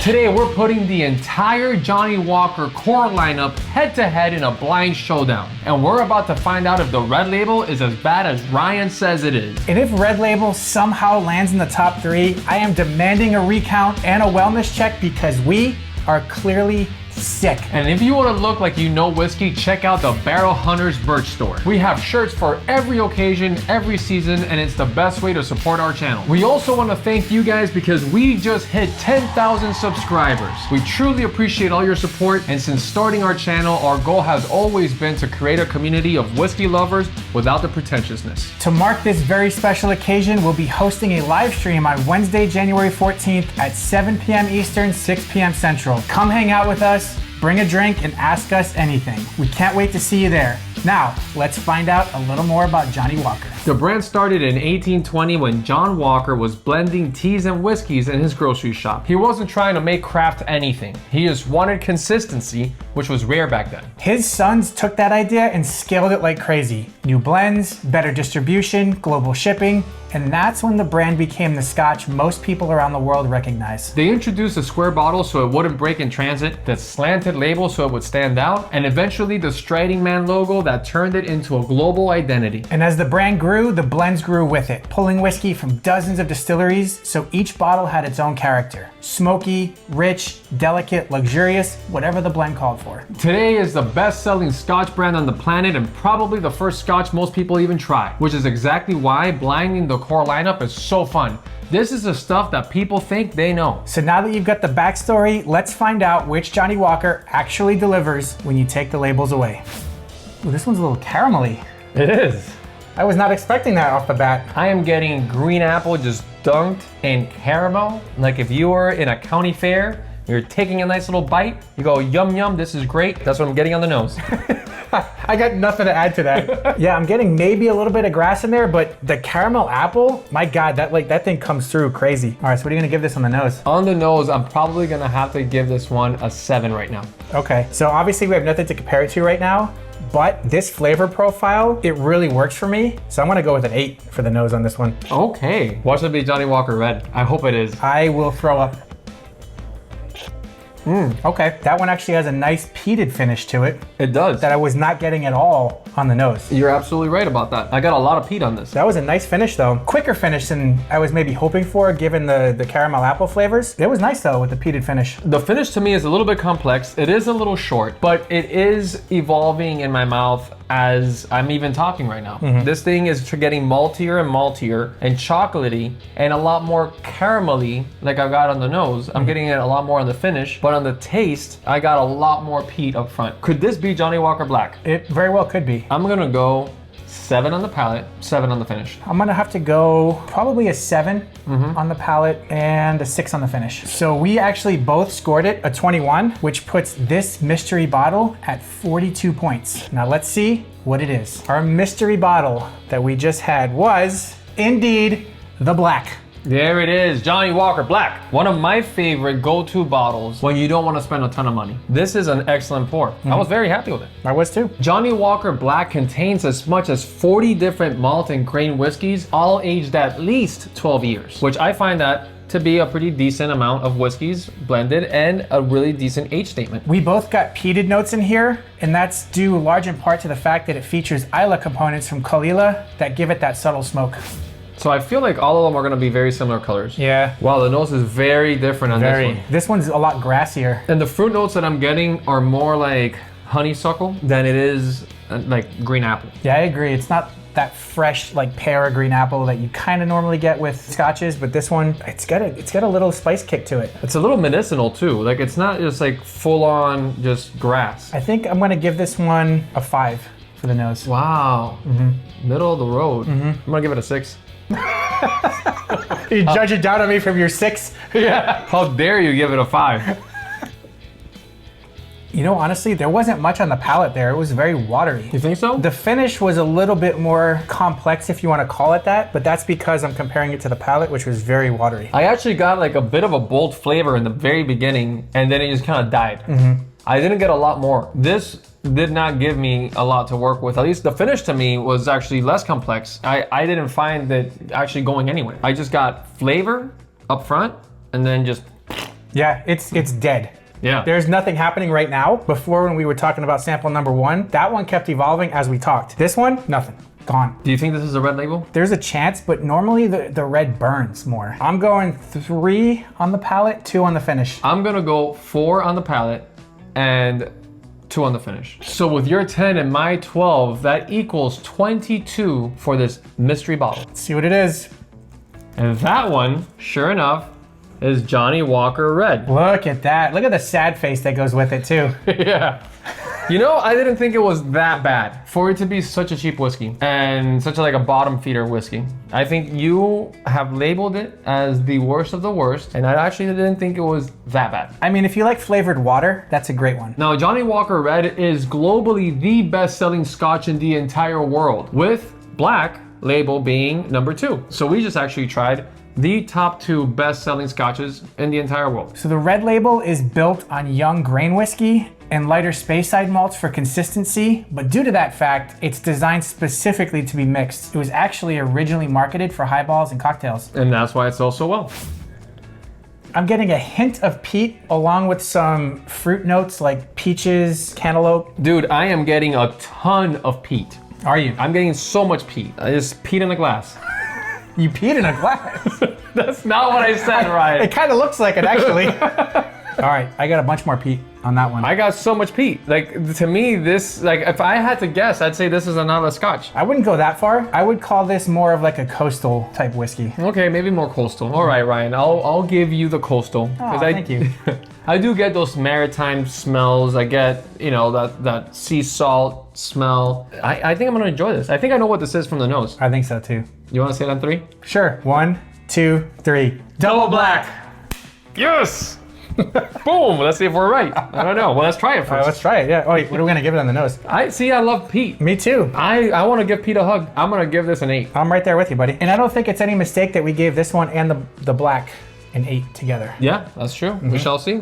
Today we're putting the entire Johnnie Walker core lineup head to head in a blind showdown. And we're about to find out if the Red Label is as bad as Ryan says it is. And if Red Label somehow lands in the top 3, I am demanding a recount and a wellness check because we are clearly sick. And if you want to look like you know whiskey, check out the Barrel Hunters merch store. We have shirts for every occasion, every season, and it's the best way to support our channel. We also want to thank you guys because we just hit 10,000 subscribers. We truly appreciate all your support, and since starting our channel, our goal has always been to create a community of whiskey lovers without the pretentiousness. To mark this very special occasion, we'll be hosting a live stream on Wednesday, January 14th at 7 p.m. Eastern, 6 p.m. Central. Come hang out with us. Bring a drink and ask us anything. We can't wait to see you there. Now, let's find out a little more about Johnnie Walker. The brand started in 1820 when John Walker was blending teas and whiskeys in his grocery shop. He wasn't trying to make craft anything. He just wanted consistency, which was rare back then. His sons took that idea and scaled it like crazy. New blends, better distribution, global shipping, and that's when the brand became the Scotch most people around the world recognize. They introduced a square bottle so it wouldn't break in transit, the slanted label so it would stand out, and eventually the Striding Man logo that turned it into a global identity. And as the brand grew, the blends grew with it, pulling whiskey from dozens of distilleries, so each bottle had its own character. Smoky, rich, delicate, luxurious, whatever the blend called for. Today is the best-selling Scotch brand on the planet and probably the first Scotch most people even try, which is exactly why blinding the core lineup is so fun. This is the stuff that people think they know. So now that you've got the backstory, let's find out which Johnnie Walker actually delivers when you take the labels away. Ooh, this one's a little caramelly. It is. I was not expecting that off the bat. I am getting green apple just dunked in caramel. Like if you were in a county fair, you're taking a nice little bite, you go yum yum, this is great. That's what I'm getting on the nose. I got nothing to add to that. Yeah, I'm getting maybe a little bit of grass in there, but the caramel apple, my God, that thing comes through crazy. All right, so what are you gonna give this on the nose? On the nose, I'm probably gonna have to give this one a 7 right now. Okay, so obviously we have nothing to compare it to right now, but this flavor profile, it really works for me. So I'm gonna go with an 8 for the nose on this one. Okay, watch it be Johnnie Walker Red. I hope it is. I will throw up. Okay, that one actually has a nice peated finish to it. It does. That I was not getting at all on the nose. You're absolutely right about that. I got a lot of peat on this. That was a nice finish though. Quicker finish than I was maybe hoping for given the caramel apple flavors. It was nice though with the peated finish. The finish to me is a little bit complex. It is a little short, but it is evolving in my mouth as I'm even talking right now. This thing is getting maltier and maltier and chocolatey and a lot more caramelly like I got on the nose. I'm getting it a lot more on the finish, but on the taste, I got a lot more peat up front. Could this be Johnnie Walker Black? It very well could be. I'm gonna go 7 on the palate, 7 on the finish. I'm gonna have to go probably a 7 on the palate and a 6 on the finish. So we actually both scored it a 21, which puts this mystery bottle at 42 points. Now let's see what it is. Our mystery bottle that we just had was indeed the black. There it is, Johnnie Walker Black. One of my favorite go-to bottles when you don't want to spend a ton of money. This is an excellent pour. I was very happy with it. I was too. Johnnie Walker Black contains as much as 40 different malt and grain whiskeys, all aged at least 12 years, which I find that to be a pretty decent amount of whiskeys blended and a really decent age statement. We both got peated notes in here, and that's due large in part to the fact that it features Islay components from Kalila that give it that subtle smoke. So I feel like all of them are gonna be very similar colors. Yeah. Wow, the nose is very different on this one. This one's a lot grassier. And the fruit notes that I'm getting are more like honeysuckle than it is like green apple. Yeah, I agree. It's not that fresh like pear or green apple that you kind of normally get with scotches, but this one, it's got a little spice kick to it. It's a little medicinal too. Like it's not just like full on just grass. I think I'm gonna give this one a 5 for the nose. Wow. Middle of the road. I'm gonna give it a 6. You judge it down on me from your 6? Yeah. How dare you give it a 5? You know, honestly, there wasn't much on the palate there. It was very watery. You think so? The finish was a little bit more complex, if you want to call it that, but that's because I'm comparing it to the palate, which was very watery. I actually got like a bit of a bold flavor in the very beginning, and then it just kind of died. I didn't get a lot more. This did not give me a lot to work with. At least the finish to me was actually less complex. I didn't find that actually going anywhere. I just got flavor up front and then just Yeah, it's dead. Yeah. There's nothing happening right now. Before, when we were talking about sample number 1, that one kept evolving as we talked. This one, nothing. Gone. Do you think this is a red label? There's a chance, but normally the red burns more. I'm going 3 on the palate, 2 on the finish. I'm gonna go 4 on the palate and 2 on the finish. So with your 10 and my 12, that equals 22 for this mystery bottle. Let's see what it is. And that one, sure enough, is Johnnie Walker Red. Look at that. Look at the sad face that goes with it too. Yeah. You know, I didn't think it was that bad for it to be such a cheap whiskey and such a bottom feeder whiskey. I think you have labeled it as the worst of the worst, and I actually didn't think it was that bad. I mean, if you like flavored water, that's a great one. Now, Johnnie Walker Red is globally the best-selling Scotch in the entire world, with Black label being number 2. So we just actually tried the top 2 best-selling Scotches in the entire world. So the red label is built on young grain whiskey and lighter Speyside malts for consistency, but due to that fact, it's designed specifically to be mixed. It was actually originally marketed for highballs and cocktails. And that's why it sells so well. I'm getting a hint of peat along with some fruit notes like peaches, cantaloupe. Dude, I am getting a ton of peat. Are you? I'm getting so much peat. It's peat in a glass. You peed in a glass. That's not what I said, Ryan. It kind of looks like it, actually. All right, I got a bunch more peat on that one. I got so much peat. To me, this, if I had to guess, I'd say this is another Scotch. I wouldn't go that far. I would call this more of like a coastal type whiskey. Okay, maybe more coastal. All right, Ryan, I'll give you the coastal. Oh, thank you. I do get those maritime smells. I get, that sea salt smell. I think I'm gonna enjoy this. I think I know what this is from the nose. I think so too. You wanna say it on 3? Sure. 1, 2, 3. Double black. Yes! Boom! Let's see if we're right. I don't know. Well, let's try it first. All right, let's try it. Yeah. Oh, wait, what are we gonna give it on the nose? I love Pete. Me too. I want to give Pete a hug. I'm gonna give this an 8. I'm right there with you, buddy. And I don't think it's any mistake that we gave this one and the black an 8 together. Yeah, that's true. We shall see.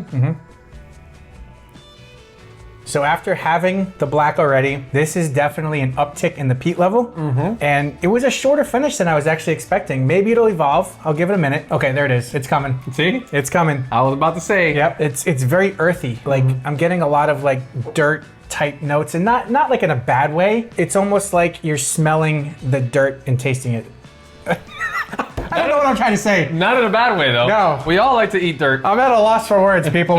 So after having the black already, this is definitely an uptick in the peat level. And it was a shorter finish than I was actually expecting. Maybe it'll evolve. I'll give it a minute. Okay, there it is. It's coming. See? It's coming. I was about to say. Yep, it's very earthy. Like I'm getting a lot of dirt type notes, and not like in a bad way. It's almost like you're smelling the dirt and tasting it. I don't know what I'm trying to say. Not in a bad way, though. No. We all like to eat dirt. I'm at a loss for words, people.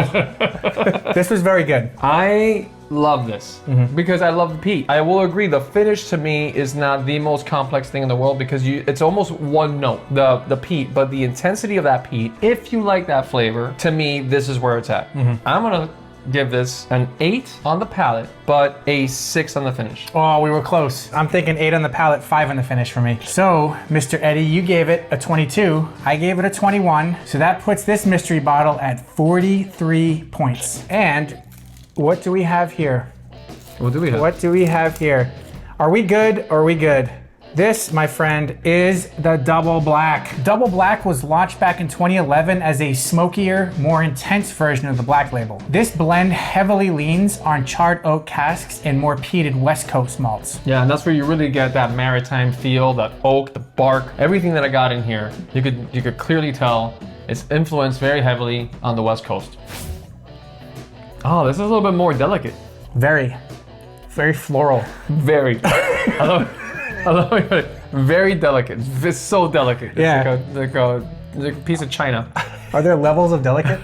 This was very good. I love this because I love the peat. I will agree, the finish to me is not the most complex thing in the world because it's almost one note, the peat, but the intensity of that peat, if you like that flavor, to me, this is where it's at. I'm gonna give this an 8 on the palate, but a 6 on the finish. Oh, we were close. I'm thinking 8 on the palate, 5 on the finish for me. So, Mr. Eddie, you gave it a 22. I gave it a 21. So that puts this mystery bottle at 43 points. And what do we have here? What do we have? What do we have here? Are we good or are we good? This, my friend, is the Double Black. Double Black was launched back in 2011 as a smokier, more intense version of the Black label. This blend heavily leans on charred oak casks and more peated West Coast malts. Yeah, and that's where you really get that maritime feel, that oak, the bark, everything that I got in here. You could clearly tell it's influenced very heavily on the West Coast. Oh, this is a little bit more delicate. Very floral. Very. I love it. Very delicate. It's so delicate. Yeah. It's like a piece of china. Are there levels of delicate?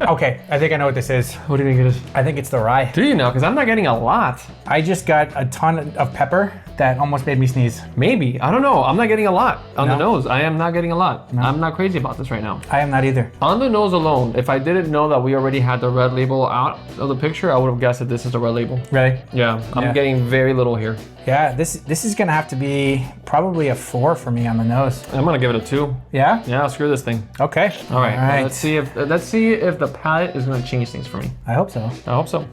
Okay, I think I know what this is. What do you think it is? I think it's the rye. Do you know? Because I'm not getting a lot. I just got a ton of pepper that almost made me sneeze. Maybe. I don't know. I'm not getting a lot on No. the nose. I am not getting a lot. No. I'm not crazy about this right now. I am not either. On the nose alone, if I didn't know that we already had the red label out of the picture, I would have guessed that this is the red label. Really? Yeah, I'm Yeah. getting very little here. Yeah, this is gonna have to be probably a 4 for me on the nose. I'm gonna give it a 2. Yeah? Yeah, screw this thing. Okay. All right. All right. Let's see if the palate is gonna change things for me. I hope so. I hope so.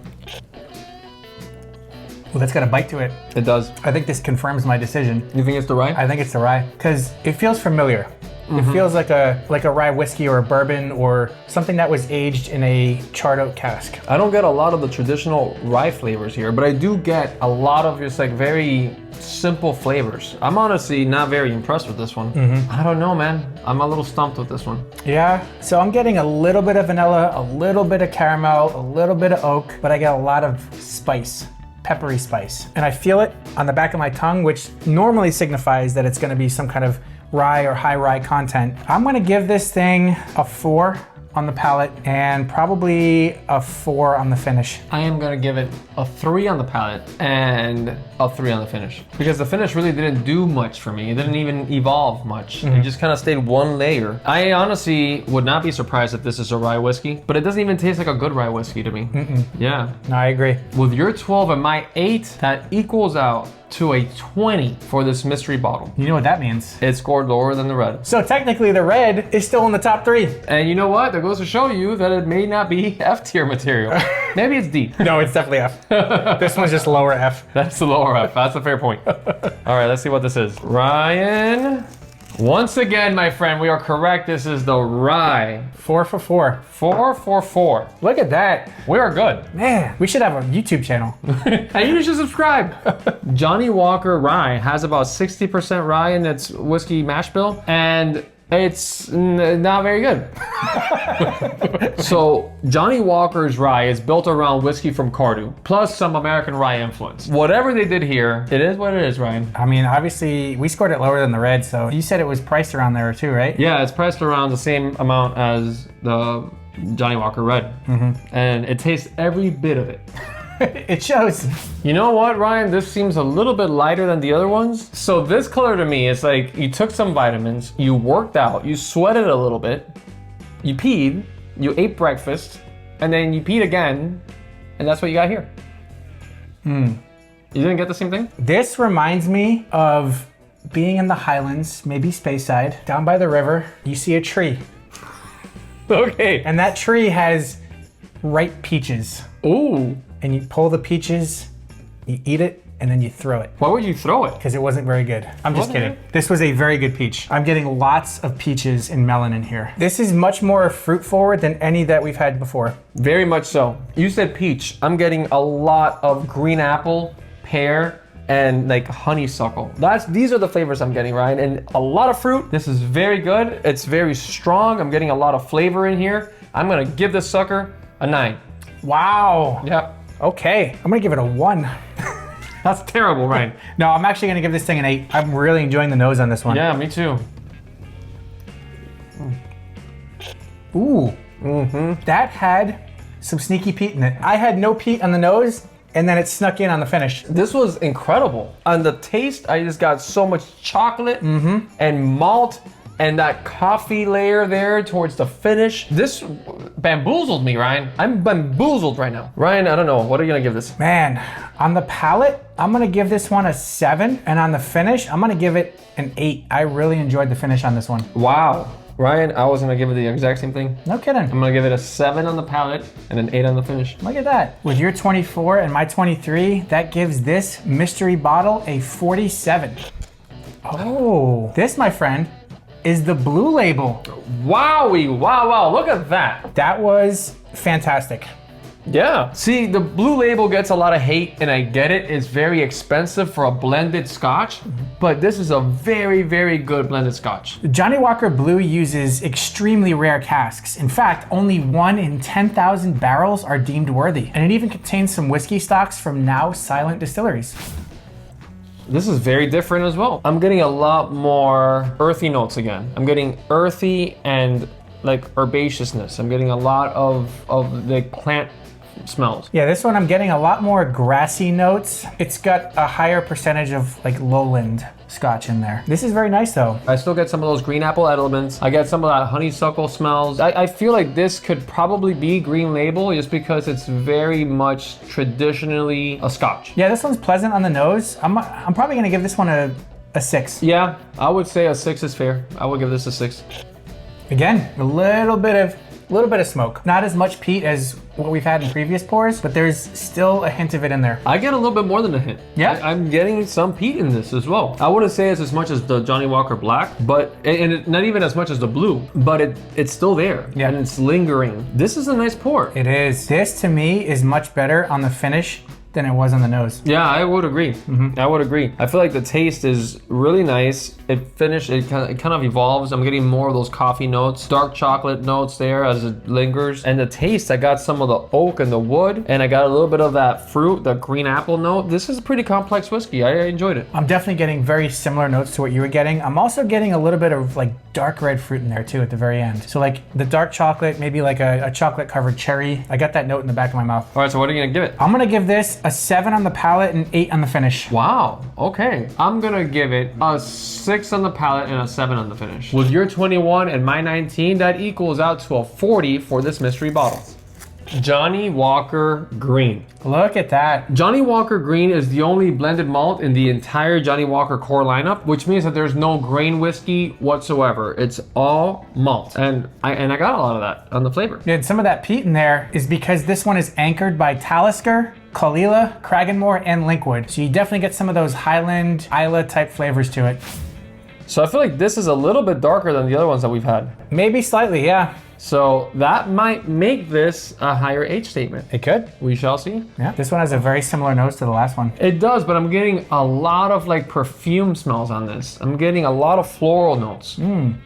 Well, that's got a bite to it. It does. I think this confirms my decision. You think it's the rye? I think it's the rye because it feels familiar. It feels like a rye whiskey or a bourbon or something that was aged in a charred oak cask. I don't get a lot of the traditional rye flavors here, but I do get a lot of just like very simple flavors. I'm honestly not very impressed with this one. I don't know, man. I'm a little stumped with this one. Yeah, so I'm getting a little bit of vanilla, a little bit of caramel, a little bit of oak, but I get a lot of spice. Peppery spice. And I feel it on the back of my tongue, which normally signifies that it's gonna be some kind of rye or high rye content. I'm gonna give this thing a 4 on the palate and probably a 4 on the finish. I am gonna give it a 3 on the palate and a 3 on the finish. Because the finish really didn't do much for me. It didn't even evolve much. It just kind of stayed one layer. I honestly would not be surprised if this is a rye whiskey, but it doesn't even taste like a good rye whiskey to me. Yeah. No, I agree. With your 12 and my 8, that equals out to a 20 for this mystery bottle. You know what that means? It scored lower than the red. So technically the red is still in the top 3. And you know what? That goes to show you that it may not be F tier material. Maybe it's D. No, it's definitely F. This one's just lower F. That's the lower F. That's a fair point. All right, let's see what this is. Ryan. Once again, my friend, we are correct. This is the rye. 4 for 4. 4 for 4. Look at that. We are good. Man, we should have a YouTube channel. And you should subscribe. Johnnie Walker rye has about 60% rye in its whiskey mash bill, and it's not very good. So Johnnie Walker's rye is built around whiskey from Cardew, plus some American rye influence. Whatever they did here, it is what it is, Ryan. I mean, obviously, we scored it lower than the red, so you said it was priced around there too, right? Yeah, it's priced around the same amount as the Johnnie Walker red. And it tastes every bit of it. It shows. You know what, Ryan? This seems a little bit lighter than the other ones. So this color to me is like you took some vitamins, you worked out, you sweated a little bit, you peed, you ate breakfast, and then you peed again, and that's what you got here. You didn't get the same thing? This reminds me of being in the Highlands, maybe Speyside, down by the river. You see a tree, Okay. and that tree has ripe peaches. Ooh. And you pull the peaches, you eat it, and then you throw it. Why would you throw it? Because it wasn't very good. I'm just kidding. This was a very good peach. I'm getting lots of peaches and melon in here. This is much more fruit forward than any that we've had before. Very much so. You said peach. I'm getting a lot of green apple, pear, and like honeysuckle. These are the flavors I'm getting, Ryan, and a lot of fruit. This is very good. It's very strong. I'm getting a lot of flavor in here. I'm gonna give this sucker a 9. Wow. Yep. Okay, I'm gonna give it a 1. That's terrible, Ryan. No, I'm actually gonna give this thing an 8. I'm really enjoying the nose on this one. Yeah, me too. Ooh. That had some sneaky peat in it. I had no peat on the nose, and then it snuck in on the finish. This was incredible. On the taste, I just got so much chocolate and malt and that coffee layer there towards the finish. This bamboozled me, Ryan. I'm bamboozled right now. Ryan, I don't know. What are you gonna give this? Man, on the palate, I'm gonna give this one a 7, and on the finish, I'm gonna give it an 8. I really enjoyed the finish on this one. Wow. Ryan, I was gonna give it the exact same thing. No kidding. I'm gonna give it a 7 on the palate and an 8 on the finish. Look at that. With your 24 and my 23, that gives this mystery bottle a 47. Oh, this, my friend, is the blue label. Wowie, wow, look at that. That was fantastic. Yeah. See, the blue label gets a lot of hate, and I get it. It's very expensive for a blended Scotch, but this is a very, very good blended Scotch. Johnnie Walker Blue uses extremely rare casks. In fact, only 1 in 10,000 barrels are deemed worthy. And it even contains some whiskey stocks from now silent distilleries. This is very different as well. I'm getting a lot more earthy notes again. I'm getting earthy and like herbaceousness. I'm getting a lot of the plant smells. Yeah, this one I'm getting a lot more grassy notes. It's got a higher percentage of like lowland Scotch in there. This is very nice though. I still get some of those green apple elements. I get some of that honeysuckle smells. I feel like this could probably be green label just because it's very much traditionally a Scotch. Yeah, this one's pleasant on the nose. I'm probably gonna give this one a 6. Yeah, I would say a 6 is fair. I would give this a 6. Again, a little bit of a little bit of smoke. Not as much peat as what we've had in previous pours, but there's still a hint of it in there. I get a little bit more than a hint. Yeah. I'm getting some peat in this as well. I wouldn't say it's as much as the Johnnie Walker Black, but not even as much as the blue, but it's still there. Yeah. And it's lingering. This is a nice pour. It is. This to me is much better on the finish than it was on the nose. Yeah, I would agree. I would agree. I feel like the taste is really nice. It kind of evolves. I'm getting more of those coffee notes, dark chocolate notes there as it lingers. And the taste, I got some of the oak and the wood, and I got a little bit of that fruit, the green apple note. This is a pretty complex whiskey. I enjoyed it. I'm definitely getting very similar notes to what you were getting. I'm also getting a little bit of like dark red fruit in there too at the very end. So like the dark chocolate, maybe like a chocolate covered cherry. I got that note in the back of my mouth. All right, so what are you gonna give it? I'm gonna give this a 7 on the palate and 8 on the finish. Wow, okay. I'm gonna give it a 6 on the palate and a 7 on the finish. With your 21 and my 19, that equals out to a 40 for this mystery bottle. Johnnie Walker Green. Look at that. Johnnie Walker Green is the only blended malt in the entire Johnnie Walker core lineup, which means that there's no grain whiskey whatsoever. It's all malt. And I got a lot of that on the flavor. Dude, some of that peat in there is because this one is anchored by Talisker, Kalila, Cragganmore, and Linkwood. So you definitely get some of those Highland, Isla type flavors to it. So I feel like this is a little bit darker than the other ones that we've had. Maybe slightly, yeah. So that might make this a higher age statement. It could. We shall see. Yeah, this one has a very similar nose to the last one. It does, but I'm getting a lot of like perfume smells on this. I'm getting a lot of floral notes.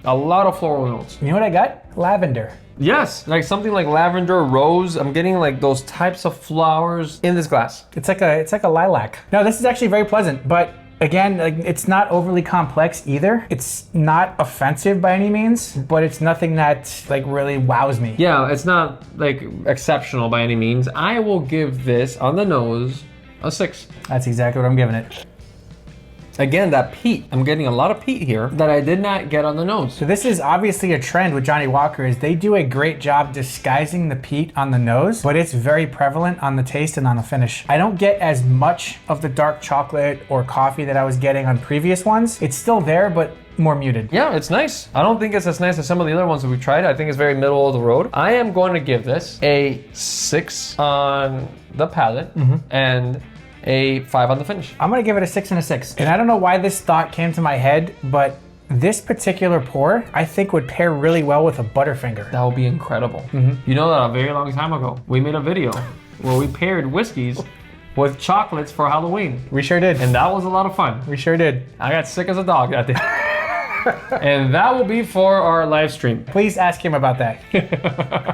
A lot of floral notes. You know what I got? Lavender. Yes, like something like lavender, rose. I'm getting like those types of flowers in this glass. It's like a lilac. No, this is actually very pleasant, but again, like, it's not overly complex either. It's not offensive by any means, but it's nothing that like really wows me. Yeah, it's not like exceptional by any means. I will give this on the nose a 6. That's exactly what I'm giving it. Again, that peat. I'm getting a lot of peat here that I did not get on the nose. So this is obviously a trend with Johnnie Walker is they do a great job disguising the peat on the nose, but it's very prevalent on the taste and on the finish. I don't get as much of the dark chocolate or coffee that I was getting on previous ones. It's still there, but more muted. Yeah, it's nice. I don't think it's as nice as some of the other ones that we've tried. I think it's very middle of the road. I am going to give this a 6 on the palate and a 5 on the finish. I'm gonna give it a 6 and a 6. And I don't know why this thought came to my head, but this particular pour, I think would pair really well with a Butterfinger. That would be incredible. You know that a very long time ago, we made a video where we paired whiskeys with chocolates for Halloween. We sure did. And that was a lot of fun. We sure did. I got sick as a dog that day. And that will be for our live stream. Please ask him about that.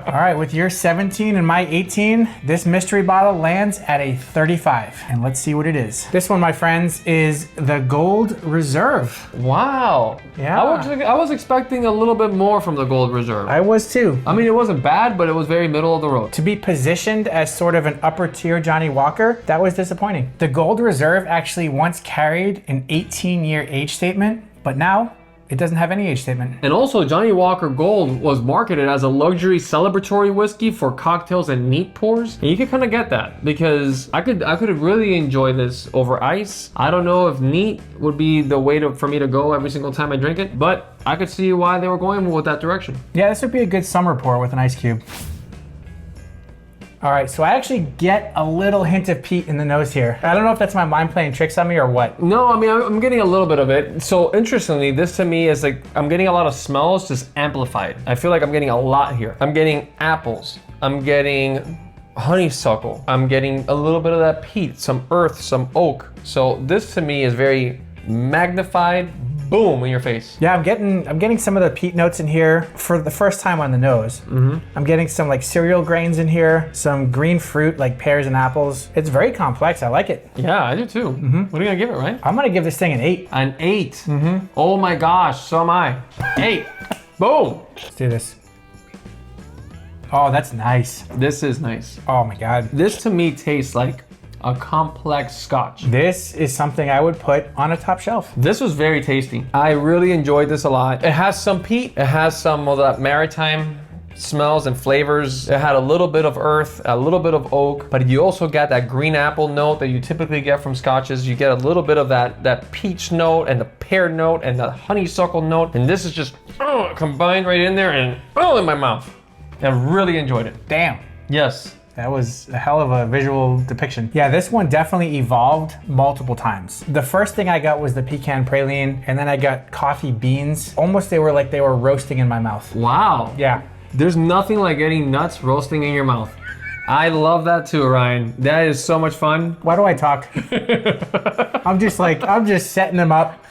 All right, with your 17 and my 18, this mystery bottle lands at a 35. And let's see what it is. This one, my friends, is the Gold Reserve. Wow. Yeah. I was expecting a little bit more from the Gold Reserve. I was too. I mean, it wasn't bad, but it was very middle of the road. To be positioned as sort of an upper tier Johnnie Walker, that was disappointing. The Gold Reserve actually once carried an 18-year age statement, but now it doesn't have any age statement. And also, Johnnie Walker Gold was marketed as a luxury celebratory whiskey for cocktails and neat pours. And you could kind of get that because I could really enjoy this over ice. I don't know if neat would be the way for me to go every single time I drink it, but I could see why they were going with that direction. Yeah, this would be a good summer pour with an ice cube. All right, so I actually get a little hint of peat in the nose here. I don't know if that's my mind playing tricks on me or what. No, I mean, I'm getting a little bit of it. So interestingly, this to me is like, I'm getting a lot of smells just amplified. I feel like I'm getting a lot here. I'm getting apples. I'm getting honeysuckle. I'm getting a little bit of that peat, some earth, some oak. So this to me is very magnified. Boom, in your face. Yeah, I'm getting some of the peat notes in here for the first time on the nose. I'm getting some like cereal grains in here, some green fruit like pears and apples. It's very complex. I like it. Yeah, I do too. What are you gonna give it, Ryan? I'm gonna give this thing an 8. An 8. Oh my gosh, so am I. 8. Boom. Let's do this. Oh, that's nice. This is nice. Oh my God. This to me tastes like a complex Scotch. This is something I would put on a top shelf. This was very tasty. I really enjoyed this a lot. It has some peat. It has some of that maritime smells and flavors. It had a little bit of earth, a little bit of oak, but you also got that green apple note that you typically get from Scotches. You get a little bit of that peach note and the pear note and the honeysuckle note. And this is just combined right in there and in my mouth. I really enjoyed it. Damn. Yes. That was a hell of a visual depiction. Yeah, this one definitely evolved multiple times. The first thing I got was the pecan praline, and then I got coffee beans. Almost they were roasting in my mouth. Wow. Yeah. There's nothing like getting nuts roasting in your mouth. I love that too, Ryan. That is so much fun. Why do I talk? I'm just setting him up,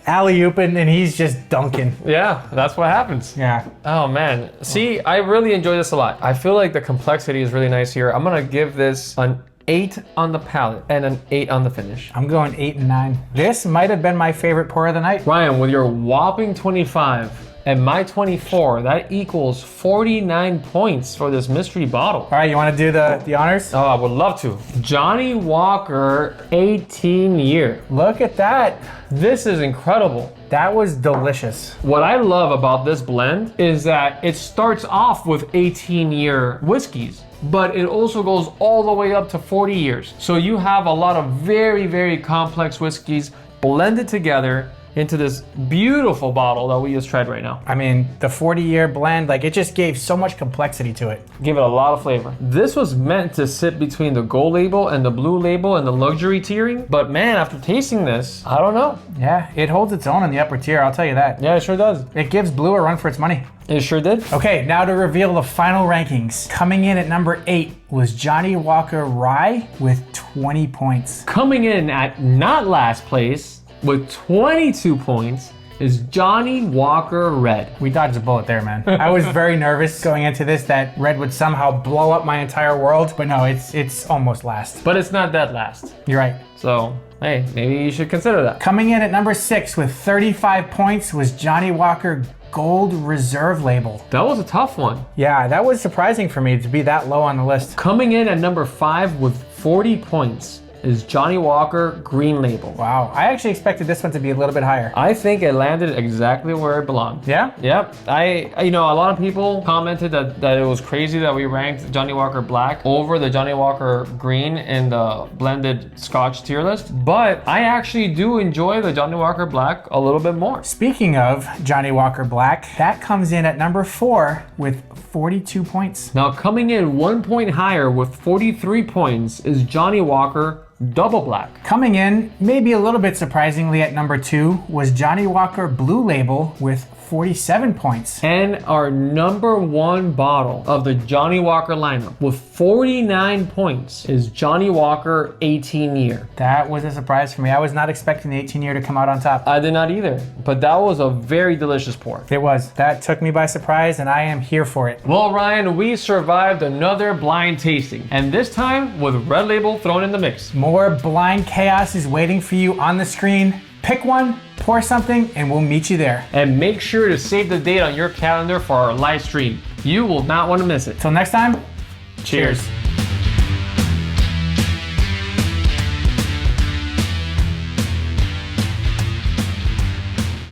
alley-ooping, and he's just dunking. Yeah, that's what happens. Yeah. Oh man. See, I really enjoy this a lot. I feel like the complexity is really nice here. I'm gonna give this an 8 on the palate and an 8 on the finish. I'm going 8 and 9. This might have been my favorite pour of the night. Ryan, with your whopping 25 and my 24, that equals 49 points for this mystery bottle. All right, you want to do the honors? Oh, I would love to. Johnnie Walker 18 year. Look at that. This is incredible. That was delicious. What I love about this blend is that it starts off with 18-year whiskeys, but it also goes all the way up to 40 years. So you have a lot of very, very complex whiskeys blended together into this beautiful bottle that we just tried right now. I mean, the 40-year blend, like it just gave so much complexity to it. Give it a lot of flavor. This was meant to sit between the gold label and the blue label and the luxury tiering, but man, after tasting this, I don't know. Yeah, it holds its own in the upper tier, I'll tell you that. Yeah, it sure does. It gives blue a run for its money. It sure did. Okay, now to reveal the final rankings. Coming in at number 8 was Johnnie Walker Rye with 20 points. Coming in at not last place with 22 points is Johnnie Walker Red. We dodged a bullet there, man. I was very nervous going into this that red would somehow blow up my entire world, but no, it's almost last. But it's not dead last. You're right. So, hey, maybe you should consider that. Coming in at number 6 with 35 points was Johnnie Walker Gold Reserve Label. That was a tough one. Yeah, that was surprising for me to be that low on the list. Coming in at number 5 with 40 points is Johnnie Walker Green Label. Wow, I actually expected this one to be a little bit higher. I think it landed exactly where it belonged. Yeah? Yep. A lot of people commented that it was crazy that we ranked Johnnie Walker Black over the Johnnie Walker Green in the blended Scotch tier list, but I actually do enjoy the Johnnie Walker Black a little bit more. Speaking of Johnnie Walker Black, that comes in at number 4 with 42 points. Now coming in 1 point higher with 43 points is Johnnie Walker Double Black. Coming in, maybe a little bit surprisingly at number 2, was Johnnie Walker Blue Label with 47 points. And our number 1 bottle of the Johnnie Walker lineup with 49 points is Johnnie Walker 18 year. That was a surprise for me. I was not expecting the 18 year to come out on top. I did not either, but that was a very delicious pour. It was. That took me by surprise and I am here for it. Well, Ryan, we survived another blind tasting, and this time with Red Label thrown in the mix. More blind chaos is waiting for you on the screen. Pick one, pour something, and we'll meet you there. And make sure to save the date on your calendar for our live stream. You will not want to miss it. Till next time, Cheers.